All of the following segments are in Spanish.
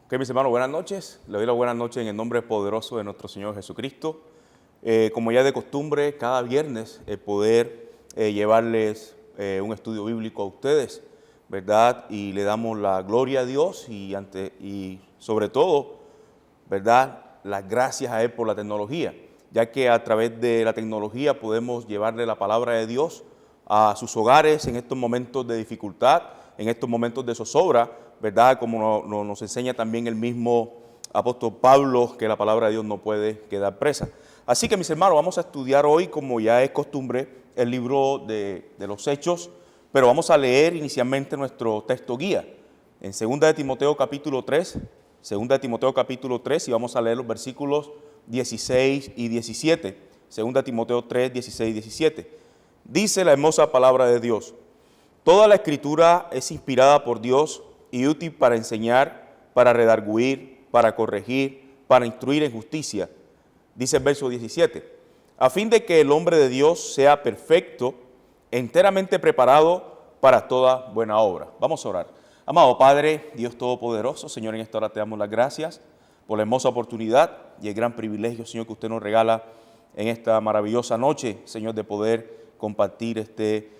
Ok, mis hermanos, buenas noches. Les doy la buenas noches en el nombre poderoso de nuestro Señor Jesucristo. Como ya de costumbre, cada viernes poder llevarles un estudio bíblico a ustedes, ¿verdad? Y le damos la gloria a Dios y sobre todo, ¿verdad? Las gracias a Él por la tecnología, ya que a través de la tecnología podemos llevarle la palabra de Dios a sus hogares en estos momentos de dificultad, en estos momentos de zozobra, ¿verdad? Como nos enseña también el mismo apóstol Pablo, que la palabra de Dios no puede quedar presa. Así que, mis hermanos, vamos a estudiar hoy, como ya es costumbre, el libro de los Hechos, pero vamos a leer inicialmente nuestro texto guía en 2 de Timoteo capítulo 3, 2 de Timoteo capítulo 3, y vamos a leer los versículos 16 y 17. 2 de Timoteo 3, 16 y 17. Dice la hermosa palabra de Dios: toda la escritura es inspirada por Dios y útil para enseñar, para redarguir, para corregir, para instruir en justicia. Dice el verso 17, a fin de que el hombre de Dios sea perfecto, enteramente preparado para toda buena obra. Vamos a orar. Amado Padre, Dios Todopoderoso, Señor, en esta hora te damos las gracias por la hermosa oportunidad y el gran privilegio, Señor, que usted nos regala en esta maravillosa noche, Señor, de poder compartir este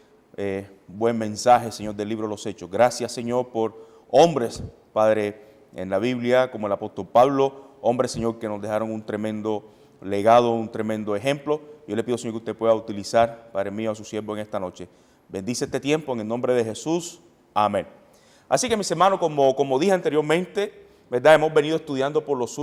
buen mensaje, Señor, del libro de los Hechos. Gracias, Señor, por hombres, Padre, en la Biblia, como el apóstol Pablo, hombres, Señor, que nos dejaron un tremendo legado, un tremendo ejemplo. Yo le pido, Señor, que usted pueda utilizar, Padre mío, a su siervo en esta noche. Bendice este tiempo en el nombre de Jesús. Amén. Así que, mis hermanos, como dije anteriormente, ¿verdad? Hemos venido estudiando por las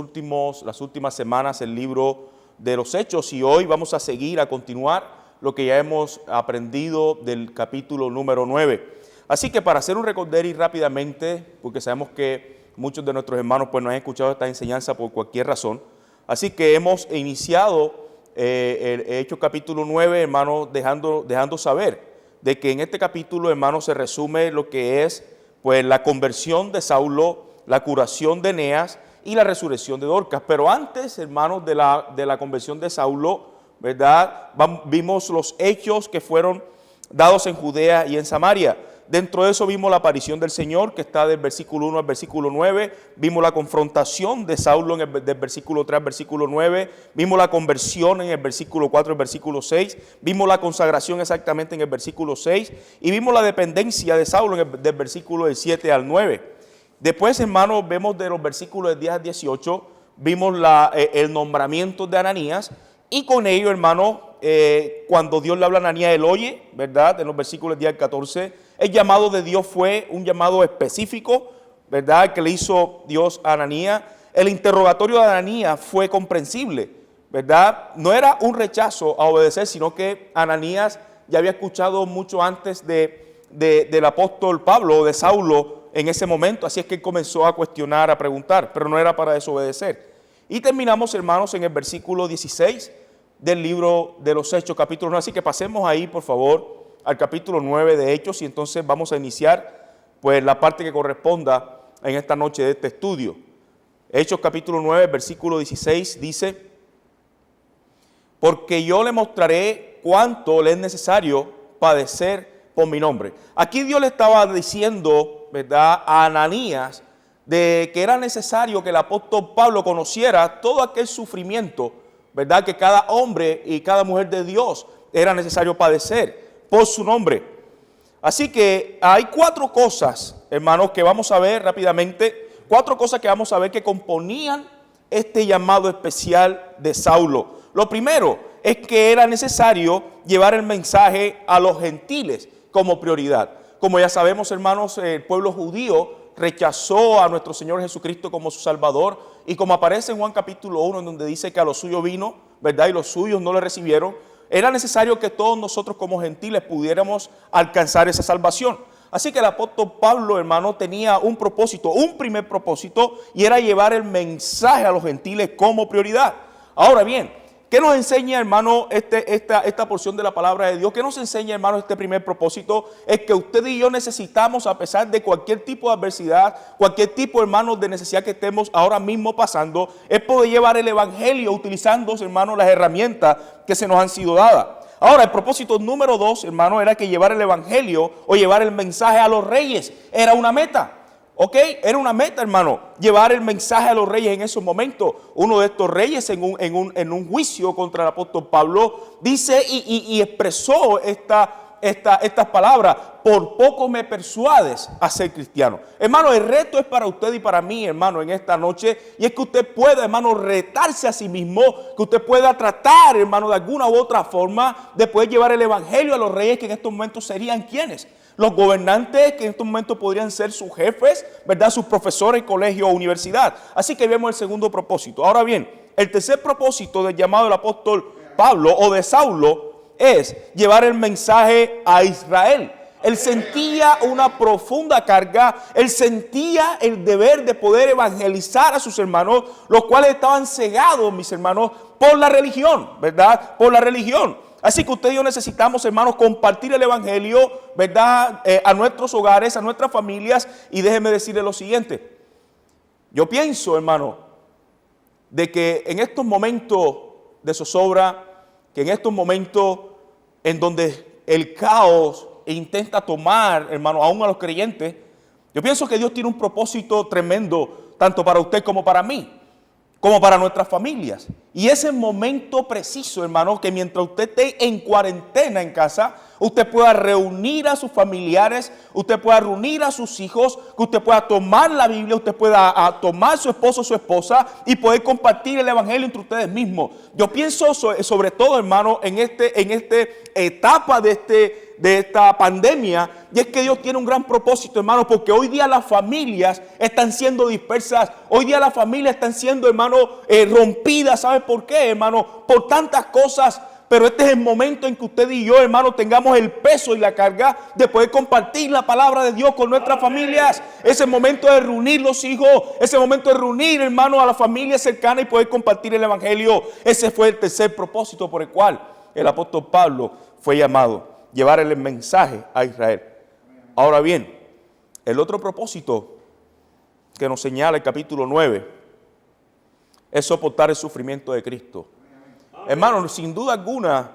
últimas semanas el libro de los Hechos, y hoy vamos a seguir, a continuar lo que ya hemos aprendido del capítulo número 9. Así que, para hacer un recorderis rápidamente, porque sabemos que muchos de nuestros hermanos pues no han escuchado esta enseñanza por cualquier razón, así que hemos iniciado el Hechos capítulo 9, hermanos, dejando saber de que en este capítulo, hermanos, se resume lo que es pues la conversión de Saulo, la curación de Eneas y la resurrección de Dorcas. Pero antes, hermanos, de la conversión de Saulo, ¿verdad? Vimos los hechos que fueron dados en Judea y en Samaria. Dentro de eso vimos la aparición del Señor, que está del versículo 1 al versículo 9. Vimos la confrontación de Saulo del versículo 3 al versículo 9. Vimos la conversión en el versículo 4 al versículo 6. Vimos la consagración exactamente en el versículo 6. Y vimos la dependencia de Saulo del versículo del 7 al 9. Después, hermanos, vemos de los versículos del 10 al 18, vimos el nombramiento de Ananías. Y con ello, hermano, cuando Dios le habla a Ananías, él oye, ¿verdad? En los versículos 10 al 14, el llamado de Dios fue un llamado específico, ¿verdad? Que le hizo Dios a Ananías. El interrogatorio de Ananías fue comprensible, ¿verdad? No era un rechazo a obedecer, sino que Ananías ya había escuchado mucho antes del apóstol Pablo o de Saulo en ese momento. Así es que él comenzó a cuestionar, a preguntar, pero no era para desobedecer. Y terminamos, hermanos, en el versículo 16 del libro de los Hechos, capítulo 9. Así que pasemos ahí, por favor, al capítulo 9 de Hechos, y entonces vamos a iniciar pues la parte que corresponda en esta noche de este estudio. Hechos capítulo 9, versículo 16 dice: porque yo le mostraré cuánto le es necesario padecer por mi nombre. Aquí Dios le estaba diciendo, ¿verdad?, a Ananías, de que era necesario que el apóstol Pablo conociera todo aquel sufrimiento, ¿verdad?, que cada hombre y cada mujer de Dios era necesario padecer por su nombre. Así que hay 4 cosas, hermanos, que vamos a ver rápidamente, 4 cosas que vamos a ver que componían este llamado especial de Saulo. Lo primero es que era necesario llevar el mensaje a los gentiles como prioridad. Como ya sabemos, hermanos, el pueblo judío rechazó a nuestro Señor Jesucristo como su Salvador, y como aparece en Juan capítulo 1, en donde dice que a los suyos vino, ¿verdad?, y los suyos no le recibieron. Era necesario que todos nosotros como gentiles pudiéramos alcanzar esa salvación. Así que el apóstol Pablo, hermano, tenía un propósito, un primer propósito, y era llevar el mensaje a los gentiles como prioridad. Ahora bien, ¿qué nos enseña, hermano, esta porción de la palabra de Dios? ¿Qué nos enseña, hermano, este primer propósito? Es que usted y yo necesitamos, a pesar de cualquier tipo de adversidad, cualquier tipo, hermano, de necesidad que estemos ahora mismo pasando, es poder llevar el evangelio utilizando, hermano, las herramientas que se nos han sido dadas. Ahora, el propósito número 2, hermano, era que llevar el evangelio o llevar el mensaje a los reyes era una meta. ¿Ok? Era una meta, hermano, llevar el mensaje a los reyes en esos momentos. Uno de estos reyes en un juicio contra el apóstol Pablo dice y expresó estas palabras: por poco me persuades a ser cristiano. Hermano, el reto es para usted y para mí, hermano, en esta noche, y es que usted pueda, hermano, retarse a sí mismo, que usted pueda tratar, hermano, de alguna u otra forma de poder llevar el evangelio a los reyes, que en estos momentos serían ¿quiénes? Los gobernantes, que en estos momentos podrían ser sus jefes, ¿verdad? Sus profesores, colegio o universidad. Así que vemos el segundo propósito. Ahora bien, el tercer propósito del llamado del apóstol Pablo o de Saulo es llevar el mensaje a Israel. Él sentía una profunda carga, él sentía el deber de poder evangelizar a sus hermanos, los cuales estaban cegados, mis hermanos, por la religión, ¿verdad? Por la religión. Así que usted y yo necesitamos, hermanos, compartir el evangelio, ¿verdad? A nuestros hogares, a nuestras familias. Y déjeme decirle lo siguiente. Yo pienso, hermano, de que en estos momentos de zozobra, que en estos momentos en donde el caos intenta tomar, hermano, aún a los creyentes, yo pienso que Dios tiene un propósito tremendo, tanto para usted como para mí, como para nuestras familias. Y ese momento preciso, hermano, que mientras usted esté en cuarentena en casa, usted pueda reunir a sus familiares, usted pueda reunir a sus hijos, que usted pueda tomar la Biblia, usted pueda tomar su esposo o su esposa y poder compartir el evangelio entre ustedes mismos. Yo pienso sobre todo, hermano, en esta etapa de esta pandemia, y es que Dios tiene un gran propósito, hermano, porque hoy día las familias están siendo dispersas, hoy día las familias están siendo, hermano, rompidas. ¿Sabe por qué, hermano? Por tantas cosas. Pero este es el momento en que usted y yo, hermano, tengamos el peso y la carga de poder compartir la palabra de Dios con nuestras familias. Es el momento de reunir los hijos, es el momento de reunir, hermano, a la familia cercana y poder compartir el evangelio. Ese fue el tercer propósito por el cual el apóstol Pablo fue llamado: llevar el mensaje a Israel. Ahora bien, el otro propósito que nos señala el capítulo 9 es soportar el sufrimiento de Cristo. Hermano, sin duda alguna,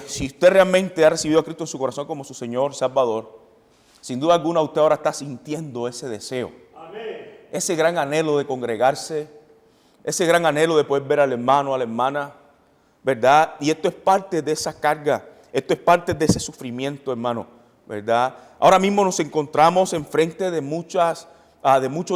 si usted realmente ha recibido a Cristo en su corazón como su Señor, Salvador, sin duda alguna usted ahora está sintiendo ese deseo. Amén. Ese gran anhelo de congregarse, ese gran anhelo de poder ver al hermano, a la hermana, ¿verdad? Y esto es parte de esa carga, esto es parte de ese sufrimiento, hermano, ¿verdad? Ahora mismo nos encontramos enfrente de muchos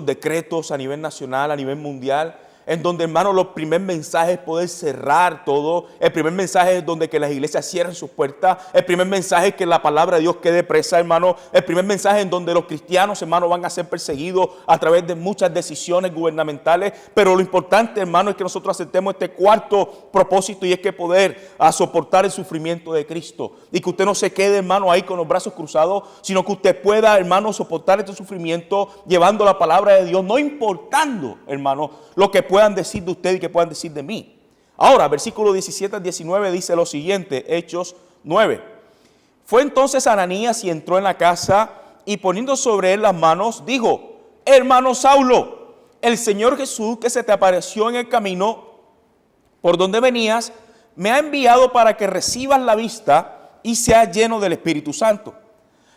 decretos a nivel nacional, a nivel mundial, en donde, hermano, los primer mensajes es poder cerrar todo. El primer mensaje es donde que las iglesias cierren sus puertas. El primer mensaje es que la palabra de Dios quede presa, hermano. El primer mensaje en donde los cristianos, hermano, van a ser perseguidos a través de muchas decisiones gubernamentales. Pero lo importante, hermano, es que nosotros aceptemos este cuarto propósito, y es que poder soportar el sufrimiento de Cristo. Y que usted no se quede, hermano, ahí con los brazos cruzados, sino que usted pueda, hermano, soportar este sufrimiento llevando la palabra de Dios, no importando, hermano, lo que puedan decir de usted y que puedan decir de mí. Ahora, versículo 17 al 19 dice lo siguiente, Hechos 9. Fue entonces Ananías y entró en la casa, y poniendo sobre él las manos, dijo: hermano Saulo, el Señor Jesús, que se te apareció en el camino por donde venías, me ha enviado para que recibas la vista y seas lleno del Espíritu Santo.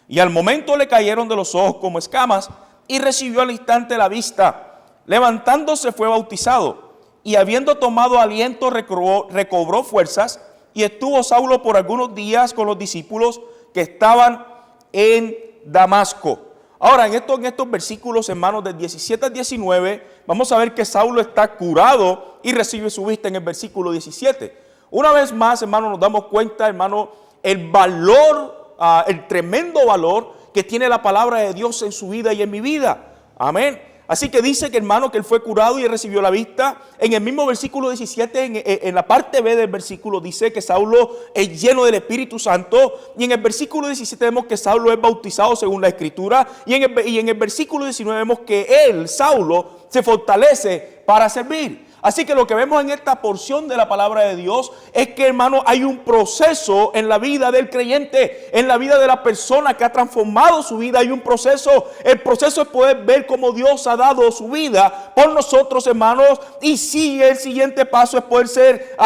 Y al momento le cayeron de los ojos como escamas, y recibió al instante la vista. Levantándose fue bautizado, y habiendo tomado aliento recobró fuerzas, y estuvo Saulo por algunos días con los discípulos que estaban en Damasco. Ahora, en estos versículos, hermanos, del 17 al 19, vamos a ver que Saulo está curado y recibe su vista en el versículo 17. Una vez más, hermanos, nos damos cuenta, hermano, el valor, el tremendo valor que tiene la palabra de Dios en su vida y en mi vida. Amén. Así que dice que, hermano, que él fue curado y recibió la vista. En el mismo versículo 17, en la parte B del versículo, dice que Saulo es lleno del Espíritu Santo. Y en el versículo 17 vemos que Saulo es bautizado según la Escritura. Y en el versículo 19 vemos que él, Saulo, se fortalece para servir. Así que lo que vemos en esta porción de la palabra de Dios es que, hermano, hay un proceso en la vida del creyente, en la vida de la persona que ha transformado su vida. Hay un proceso. El proceso es poder ver cómo Dios ha dado su vida por nosotros, hermanos. Y sigue el siguiente paso, es poder ser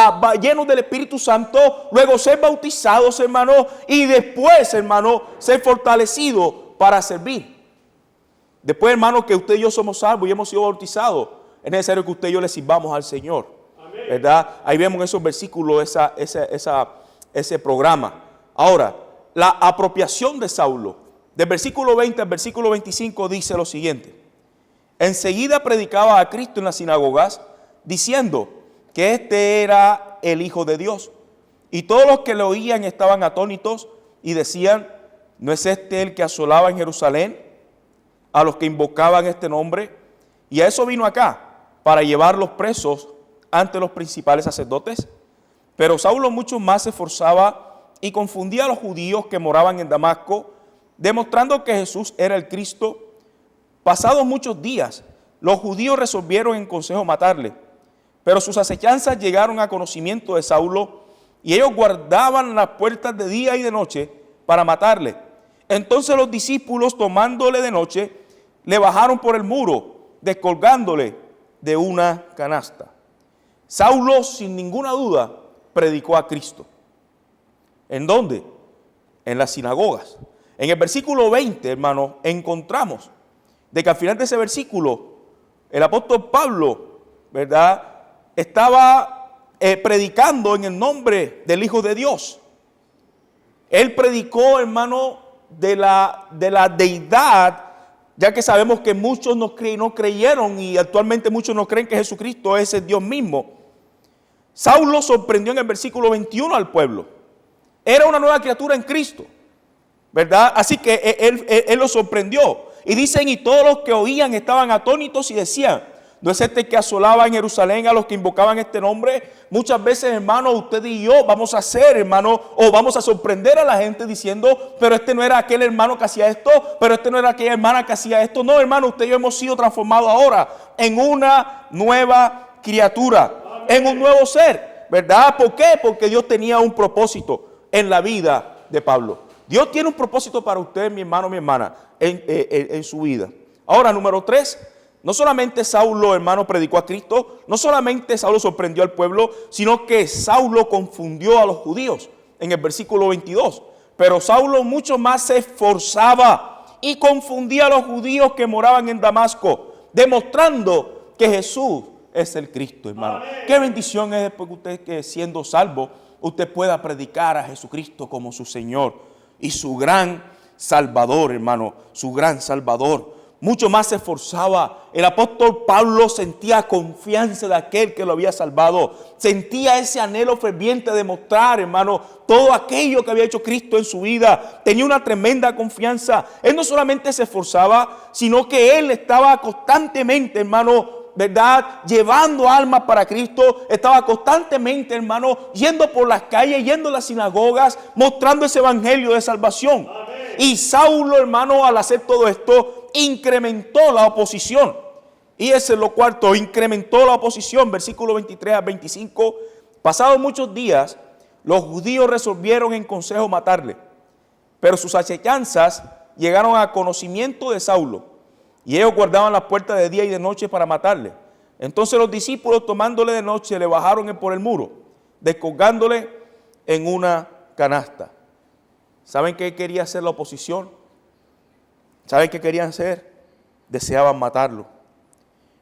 llenos del Espíritu Santo, luego ser bautizados, hermano, y después, hermano, ser fortalecidos para servir. Después, hermanos, que usted y yo somos salvos y hemos sido bautizados, es necesario que usted y yo le sirvamos al Señor. Amén. ¿Verdad? Ahí vemos en esos versículos ese programa. Ahora, la apropiación de Saulo, del versículo 20 al versículo 25 dice lo siguiente. Enseguida predicaba a Cristo en las sinagogas, diciendo que este era el Hijo de Dios. Y todos los que lo oían estaban atónitos y decían, ¿no es este el que asolaba en Jerusalén a los que invocaban este nombre? Y a eso vino acá, para llevarlos presos ante los principales sacerdotes. Pero Saulo mucho más se esforzaba y confundía a los judíos que moraban en Damasco, demostrando que Jesús era el Cristo. Pasados muchos días, los judíos resolvieron en consejo matarle, pero sus acechanzas llegaron a conocimiento de Saulo y ellos guardaban las puertas de día y de noche para matarle. Entonces los discípulos, tomándole de noche, le bajaron por el muro, descolgándole de una canasta. Saulo, sin ninguna duda, predicó a Cristo. ¿En dónde? En las sinagogas. En el versículo 20, hermano, encontramos de que al final de ese versículo, el apóstol Pablo, ¿verdad?, estaba predicando en el nombre del Hijo de Dios. Él predicó, hermano, de la deidad, ya que sabemos que muchos no creyeron y actualmente muchos no creen que Jesucristo es el Dios mismo. Saulo sorprendió en el versículo 21 al pueblo. Era una nueva criatura en Cristo, ¿verdad? Así que él lo sorprendió. Y dicen, y todos los que oían estaban atónitos y decían, ¿no es este que asolaba en Jerusalén a los que invocaban este nombre? Muchas veces, hermano, usted y yo vamos a hacer, hermano, o vamos a sorprender a la gente diciendo, pero este no era aquel hermano que hacía esto, pero este no era aquella hermana que hacía esto. No, hermano, usted y yo hemos sido transformados ahora en una nueva criatura, amén, en un nuevo ser, ¿verdad? ¿Por qué? Porque Dios tenía un propósito en la vida de Pablo. Dios tiene un propósito para usted, mi hermano, mi hermana, en su vida. Ahora, número 3, no solamente Saulo, hermano, predicó a Cristo, no solamente Saulo sorprendió al pueblo, sino que Saulo confundió a los judíos en el versículo 22. Pero Saulo mucho más se esforzaba y confundía a los judíos que moraban en Damasco, demostrando que Jesús es el Cristo, hermano. Amén. Qué bendición es después que usted, que siendo salvo, usted pueda predicar a Jesucristo como su Señor y su gran Salvador, hermano, su gran Salvador. Mucho más se esforzaba. El apóstol Pablo sentía confianza de aquel que lo había salvado. Sentía ese anhelo ferviente de mostrar, hermano, todo aquello que había hecho Cristo en su vida. Tenía una tremenda confianza. Él no solamente se esforzaba, sino que él estaba constantemente, hermano, ¿verdad?, llevando almas para Cristo. Estaba constantemente, hermano, yendo por las calles, yendo a las sinagogas, mostrando ese evangelio de salvación. Amén. Y Saulo, hermano, al hacer todo esto, incrementó la oposición. Y ese es lo cuarto, incrementó la oposición. Versículo 23 a 25. Pasados muchos días, los judíos resolvieron en consejo matarle, pero sus acechanzas llegaron a conocimiento de Saulo, y ellos guardaban las puertas de día y de noche para matarle. Entonces los discípulos, tomándole de noche, le bajaron por el muro, descolgándole en una canasta. ¿Saben qué quería hacer la oposición? ¿Saben qué querían hacer? Deseaban matarlo,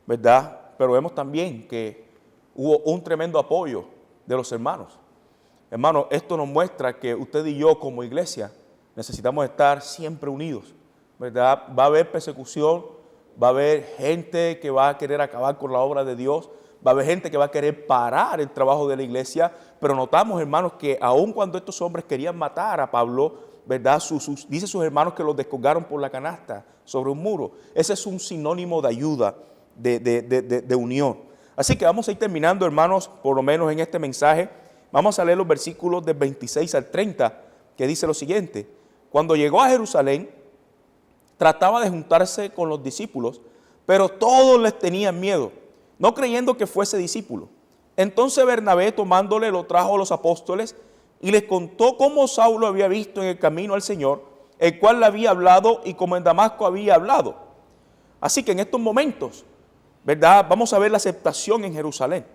¿verdad? Pero vemos también que hubo un tremendo apoyo de los hermanos. Hermanos, esto nos muestra que usted y yo como iglesia necesitamos estar siempre unidos, ¿verdad? Va a haber persecución, va a haber gente que va a querer acabar con la obra de Dios, va a haber gente que va a querer parar el trabajo de la iglesia, pero notamos, hermanos, que aun cuando estos hombres querían matar a Pablo, ¿verdad?, dice sus hermanos que los descolgaron por la canasta sobre un muro. Ese es un sinónimo de ayuda, de unión. Así que vamos a ir terminando, hermanos, por lo menos en este mensaje. Vamos a leer los versículos del 26 al 30, que dice lo siguiente. Cuando llegó a Jerusalén, trataba de juntarse con los discípulos, pero todos les tenían miedo, no creyendo que fuese discípulo. Entonces Bernabé, tomándole, lo trajo a los apóstoles y les contó cómo Saulo había visto en el camino al Señor, el cual le había hablado, y como en Damasco había hablado. Así que en estos momentos, ¿verdad?, vamos a ver la aceptación en Jerusalén.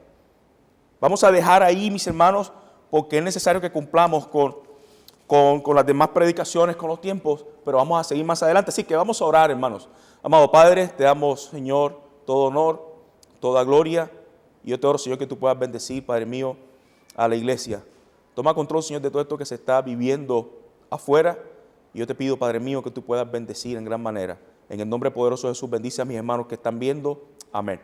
Vamos a dejar ahí, mis hermanos, porque es necesario que cumplamos con las demás predicaciones, con los tiempos, pero vamos a seguir más adelante. Así que vamos a orar, hermanos. Amado Padre, te damos, Señor, todo honor, toda gloria. Y yo te oro, Señor, que tú puedas bendecir, Padre mío, a la iglesia. Toma control, Señor, de todo esto que se está viviendo afuera. Y yo te pido, Padre mío, que tú puedas bendecir en gran manera. En el nombre poderoso de Jesús, bendice a mis hermanos que están viendo. Amén.